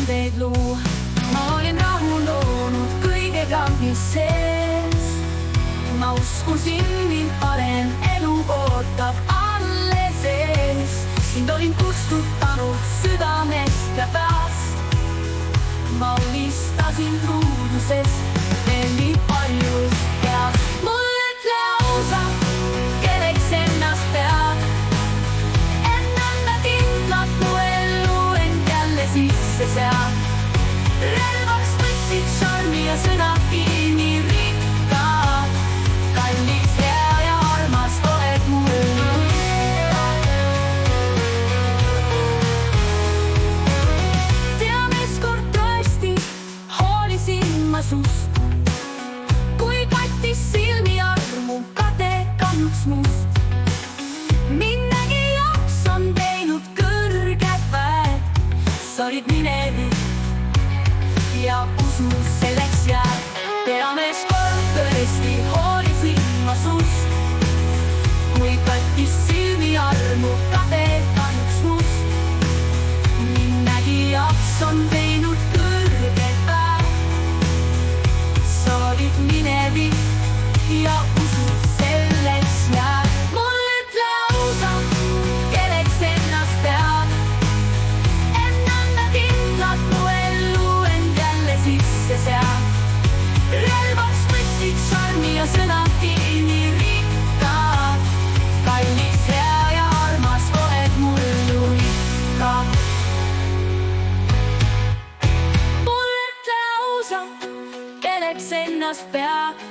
tundeid luua. Ma olin rahu loonud kõigega, mis sees. Ma uskusin, mind parem elu ootab alles ees. Sind olin kustutanud südamest ja peast. Ma unistasin truudusest veel nii paljust heast. Mul ütle ausa, kelleks ennast pead. Ennanda kindlalt mu ellu end jälle sisse sead. Relvaks võtsid šarmi ja sõnad kiini rikkad. Kallis, hea ja armas oled mul. Teames kord tõesti hoolisin ma sust, kui kattis silmi armu kade kahjuks must. Mind nägi jaoks on teinud kõrged väed. Sa olid minevik ja usu selleks jääb. Teames kord tõesti hoolisin ma sust, kui kattis silmi armu kade kahjuks must. Mind nägi jaoks on teinud kõrged väed. Sa olid minevik ja usu selleks jääb. Mul ütle ausa, kelleks ennast pead. Ennanda kindlalt mu ellu end jälle sisse sead. Relvaks võtsid šarmi ja sõnad kiini rikkad. Kallis, hea ja armas oled mullu ikka. Mul ütle ausa, kelleks ennast pead.